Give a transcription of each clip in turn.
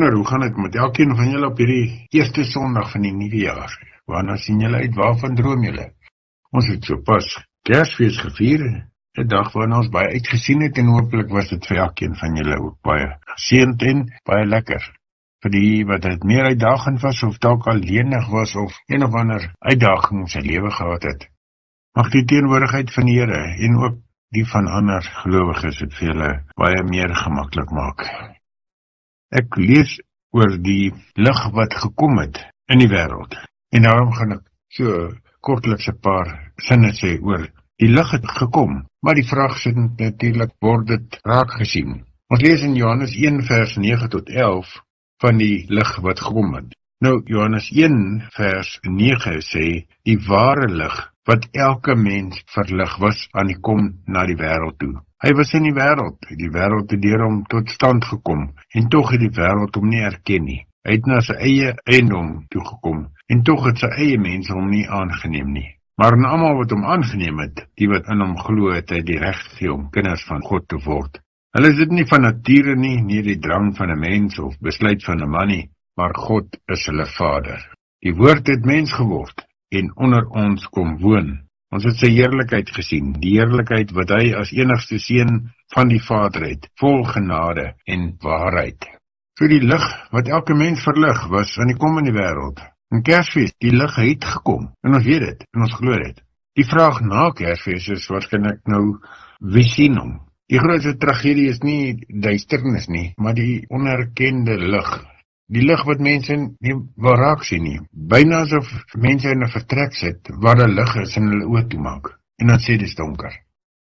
Hoe gaan het met elkeen van julle op hierdie eerste Sondag van die nuwe jaar? Waarna sien julle uit? Waarvan droom julle? Ons het sopas Kersfees gevier, 'n dag waarna ons baie uitgesien het en hopelik was dit vir elkeen van julle ook baie geseënd en baie lekker. Vir die wat dit meer uitdagend was of dalk al lenig was of een of ander uitdaging in sy lewe gehad het, mag die teenwoordigheid van die Here en ook die van ander gelowiges dit vir julle baie meer gemaklik maak. Ek lees oor die lig wat gekom het in die wêreld. En daarom gaan ek so kortliks 'n paar sinne sê oor die lig het gekom, maar die vraag is natuurlik, word dit raak gesien. Ons lees in Johannes 1 vers 9 tot 11 van die lig wat gekom het. Nou, Johannes 1 vers 9 sê, die ware lig wat elke mens verlig was aan die kom na die wêreld toe. Hy was in die wêreld het deur hom tot stand gekom, en tog het die wêreld hom nie erken nie. Hy het na sy eie eiendom toegekom, en tog het sy eie mense hom nie aangeneem nie. Maar aan almal wat hom aangeneem het, die wat in hom glo, het hy die reg gegee om kinders van God te word. Hulle is dit nie van nature nie die drang van 'n mens of besluit van 'n man nie, maar God is hulle Vader. Die woord het mens geword, en onder ons kom woon. Ons het sy heerlikheid gesien, die heerlikheid wat hy as enigste seun van die Vader het, vol genade en waarheid. So die lig wat elke mens verlig was aan die kom in die wêreld. In Kersfees, die lig het gekom, en ons weet dit, en ons glo dit. Die vraag na Kersfees is waarskynlik nou, wie sien hom? Die grootste tragedie is nie duisternis nie, maar die onerkende lig. Die lig wat mense nie wil raak sien nie. Byna asof mense in 'n vertrek sit, waar die lig is en hulle oë toemaak. En dan sê dit donker.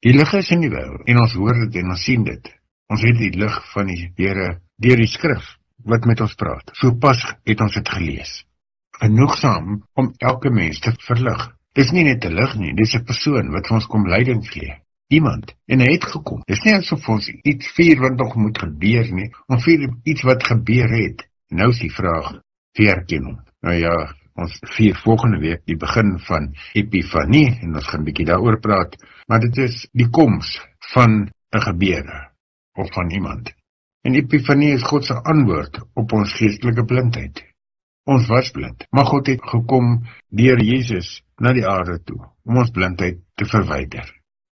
Die lig is in die wêreld, en ons hoor dit en ons sien dit. Ons het die lig van die Here deur die skrif, wat met ons praat. So pas het ons dit gelees. Genoegsaam om elke mens te verlig. Dis nie net 'n lig nie, dis 'n persoon wat vir ons kom leiding gee. Iemand, en hy het gekom. Dis nie asof ons iets vier wat nog moet gebeur nie, ons vier iets wat gebeur het. Nou is die vraag, wie herken hom? Nou ja, ons vier volgende week die begin van Epifanie, en ons gaan 'n bietjie daaroor praat, maar dit is die koms van 'n gebeure, of van iemand. En Epifanie is God se antwoord op ons geestelike blindheid. Ons was blind, maar God het gekom deur Jesus na die aarde toe, om ons blindheid te verwyder.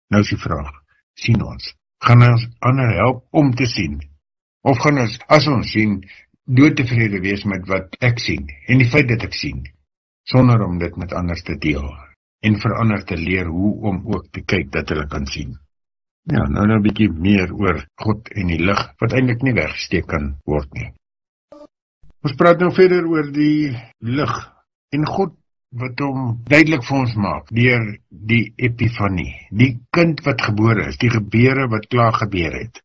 Nou is die vraag, sien ons? Gaan ons ander help om te sien? Of gaan ons, as ons sien, doodtevrede wees met wat ek sien, en die feit dat ek sien, sonder om dit met anders te deel, en vir ander te leer hoe om ook te kyk dat hulle kan sien. Ja, nou 'n bietjie meer oor God en die lig, wat eintlik nie weggesteek kan word nie. Ons praat nou verder oor die lig, en God wat hom duidelik vir ons maak, deur die Epifanie, die kind wat gebore is, die gebeure wat klaar gebeur het.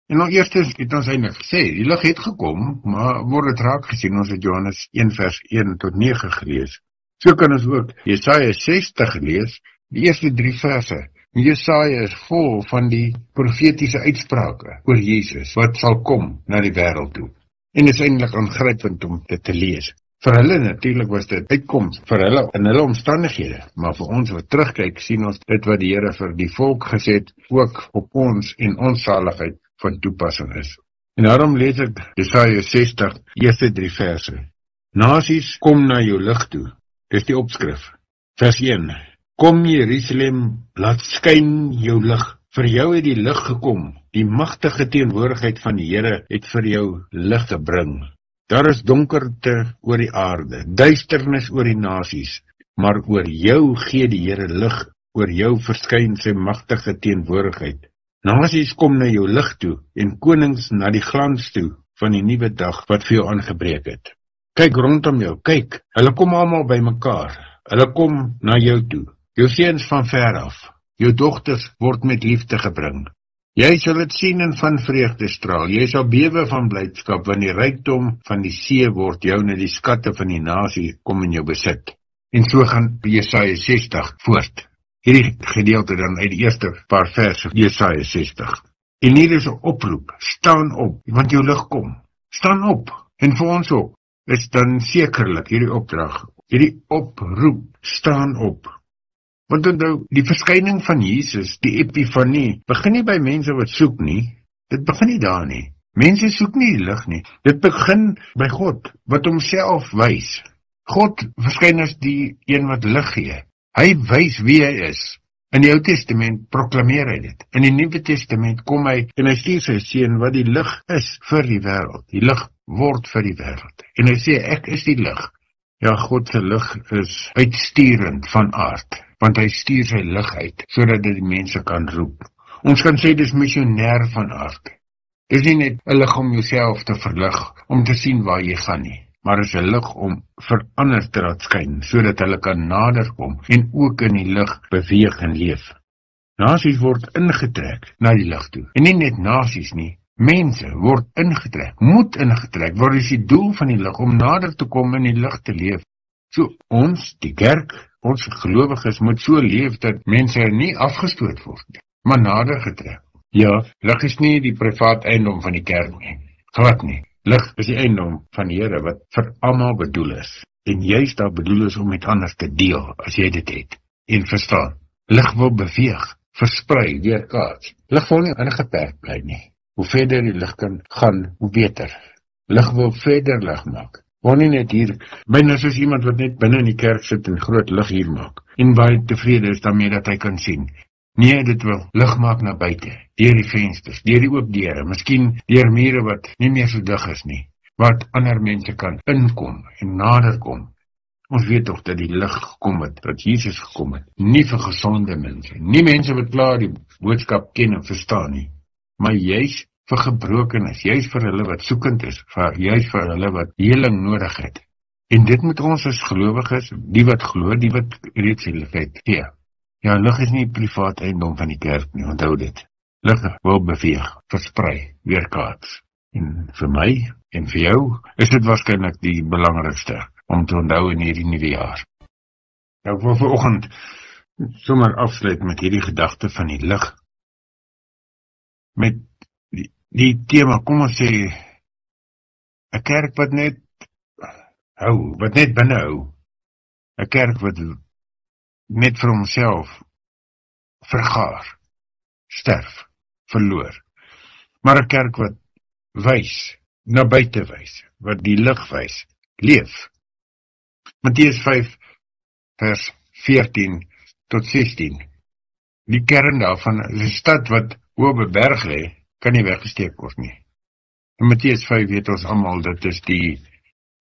En nou eerstens het ons eintlik gesê, die lig het gekom, maar word dit raak gesien, ons het Johannes 1 vers 1 tot 9 gelees. So kan ons ook Jesaja 60 lees, die eerste 3 verse. Jesaja is vol van die profetiese uitsprake oor Jesus, wat sal kom na die wêreld toe. En is eintlik aangrypend om dit te lees. Vir hulle natuurlik was dit uitkoms, vir hulle in hulle omstandighede, maar vir ons wat terugkyk, sien ons dit wat die Here vir die volk gesê het, ook op ons en ons saligheid van toepassing is. En daarom lees ek Jesaja 60, eerste 3 verse. Nasies, kom na jou lig toe. Dis die opskrif. Vers 1. Kom Jerusalem, laat skyn jou lig. Vir jou het die lig gekom. Die magtige teenwoordigheid van die Here het vir jou lig gebring. Daar is donkerte oor die aarde, duisternis oor die nasies, maar oor jou gee die Here lig, oor jou verskyn sy magtige teenwoordigheid. Nasies kom na jou lig toe, en konings na die glans toe, van die nuwe dag wat vir jou aangebreek het. Kyk rondom jou, kyk, hulle kom almal by mekaar, hulle kom na jou toe, jou seuns van ver af, Jou dogters word met liefde gebring. Jy sal dit sien en van vreugde straal. Jy sal bewe van blydskap, want die rykdom van die see word jou en die skatte van die nasie kom in jou besit. En so gaan Jesaja 60 voort. Hierdie gedeelte dan uit die eerste paar verse Jesaja 60. En hier is 'n oproep, staan op, want jou lig kom. Staan op, en vir ons ook, is dan sekerlik hierdie opdrag, hierdie oproep, staan op. Want onthou, die verskyning van Jesus, die epifanie, begin nie by mense wat soek nie, dit begin nie daar nie. Mense soek nie die lig nie, dit begin by God, wat homself wys. God verskyn as die een wat lig gee. Hy wys wie hy is. In die Ou Testament proklameer hy dit. In die Nuwe Testament kom hy en hy stuur sy seun wat die lig is vir die wêreld. Die lig word vir die wêreld. En hy sê, ek is die lig. Ja, God se lig is uitsturend van aard, want hy stuur sy lig uit, sodat dit die mense kan roep. Ons kan sê dis missionêr van aard. Dis nie net 'n lig om jouself te verlig, om te sien waar jy gaan nie, maar is 'n lig om vir ander te laat skyn, sodat hulle kan nader kom en ook in die lig beweeg en leef. Nasies word ingetrek na die lig toe. En nie net nasies nie, mense word ingetrek, moet ingetrek, waar is die doel van die lig, om nader te kom in die lig te leef. So ons, die kerk, ons gelowiges moet so leef dat mense nie afgestoot word nie, maar nader getrek. Ja, lig is nie die privaat eiendom van die kerk nie, glad nie. Lig is die eiendom van die Here wat vir almal bedoel is. En juist daar bedoel is om met ander te deel, as jy dit het. En verstaan, lig wil beweeg, versprei, weerkaats. Lig wil nie ingeperk bly nie. Hoe verder die lig kan gaan, hoe beter. Lig wil verder lig maak. Wil nie net hier, byna soos iemand wat net binne in die kerk sit en groot lig hier maak. En baie tevrede is daarmee dat hy kan sien. Nee, dit wil lig maak na buite, deur die vensters, deur die oop deure, miskien deur mure wat nie meer so dig is nie, wat ander mense kan inkom en nader kom. Ons weet toch dat die lig gekom het, dat Jesus gekom het, nie vir gesonde mense, nie mense wat klaar die boodskap ken en verstaan nie, maar juist vir gebrokenes, juist vir hulle wat soekend is, juist vir hulle wat heling nodig het. En dit moet ons as gelowiges, die wat glo, die wat reeds het, gee. Ja, lig is nie privaat eiendom van die kerk nie, onthou dit. Lig wil beweeg, versprei, weerkaats. En vir my en vir jou is dit waarskynlik die belangrikste om te onthou in hierdie nuwe jaar. Nou, vir vanoggend sommer afsluit met hierdie gedagte van die lig. Met die tema, kom ons sê, 'n kerk wat net hou, wat net binne hou. 'n kerk wat net vir homself vergaar, sterf, verloor. Maar 'n kerk wat wys, na buite wys, wat die lig wys, leef. Matteus 5 vers 14 tot 16. Die kern daarvan is 'n stad wat op 'n berg lê, kan nie weggesteek word nie. In Matteus 5 weet ons almal, dit is die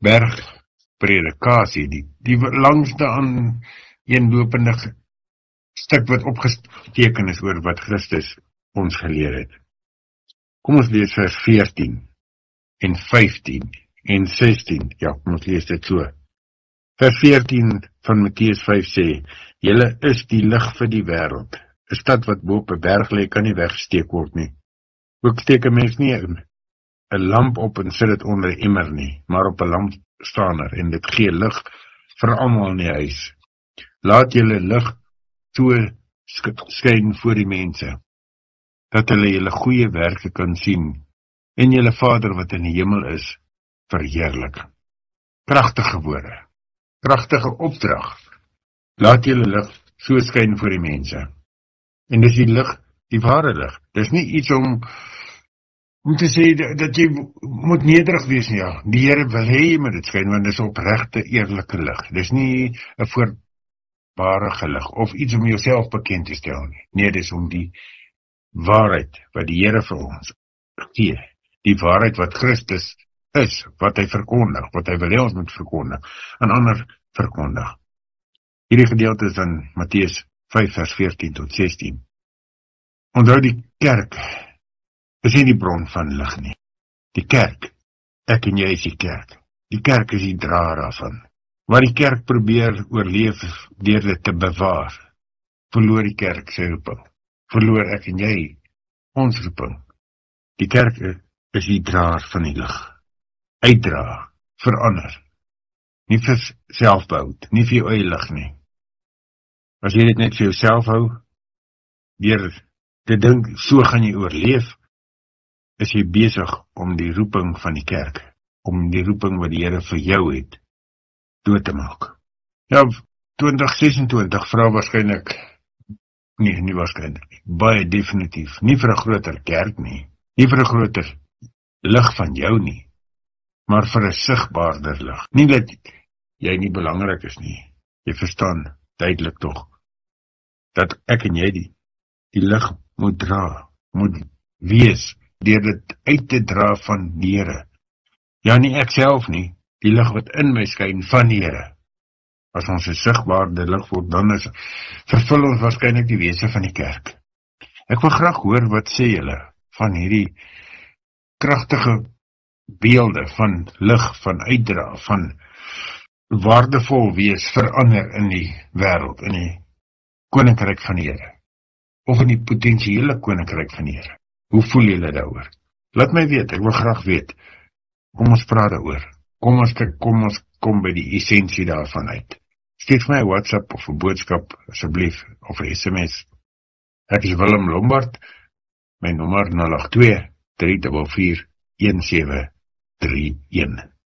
bergpredikasie, die langste aan eenlopende stuk wat opgeteken is oor wat Christus ons geleer het. Kom ons lees vers 14 en 15 en 16. Ja, kom ons lees dit so. Vers 14 van Matteus 5 sê, julle is die lig vir die wêreld. 'n Stad wat bo op 'n berg lê, kan nie weggesteek word nie. Ook steek 'n mens nie 'n lamp op en sit dit onder 'n emmer nie, maar op 'n lampstander, en dit gee lig vir almal in die huis. Laat julle lig so skyn voor die mense, dat hulle julle goeie werke kan sien, en julle Vader wat in die hemel is, verheerlik. Kragtige woorde, kragtige opdrag. Laat julle lig so skyn voor die mense. En dis die lig, die ware lig. Dis nie iets om te sê dat jy moet nederig wees nie. Ja, die Here wil hê jy moet dit skyn, want dis opregte, eerlike lig. Dis nie 'n voorbarige lig of iets om jouself bekend te stel nie. Nee, dis om die waarheid wat die Here vir ons gee. Die waarheid wat Christus is, wat hy verkondig, wat hy wil hê ons moet verkondig, en ander verkondig. Hierdie gedeelte is in Matteus 5 vers 14 tot 16. Onthou, die kerk is nie die bron van lig nie. Die kerk, ek en jy is die kerk. Die kerk is die draer daarvan. Waar die kerk probeer oorleef deur dit te bewaar, verloor die kerk sy roeping. Verloor ek en jy ons roeping. Die kerk is die draer van die lig. Uitdra, verander. Nie vir selfbehoud, nie vir jou eie lig nie. As jy dit net vir jouself hou, deur te dink, so gaan jy oorleef, is jy besig om die roeping van die kerk, om die roeping wat die Here vir jou het, dood te maak. Ja, 2026 vra waarskynlik, nie waarskynlik nie, baie definitief, nie vir 'n groter kerk nie vir 'n groter lig van jou nie, maar vir 'n sigbaarder lig. Nie dat jy nie belangrik is nie, jy verstaan duidelik tog, dat ek en jy die lig moet dra, moet wees, deur dit uit te dra van die Here. Ja, nie ek self nie, die lig wat in my skyn van die Here. As ons 'n sigbaarde lig word, dan vervul ons waarskynlik die wese van die kerk. Ek wil graag hoor wat sê julle van hierdie kragtige beelde van lig, van uitdra, van waardevol wees, verander in die wêreld, in die koninkryk van die Here, of in die potensiële koninkryk van die Here. Hoe voel julle daaroor? Laat my weet, ek wil graag weet. Kom ons praat daaroor. Kom ons kom by die essensie daarvan uit. Stuur my 'n WhatsApp of 'n boodskap asseblief, of 'n SMS. Ek is Willem Lombard, my nommer 082 344 1731.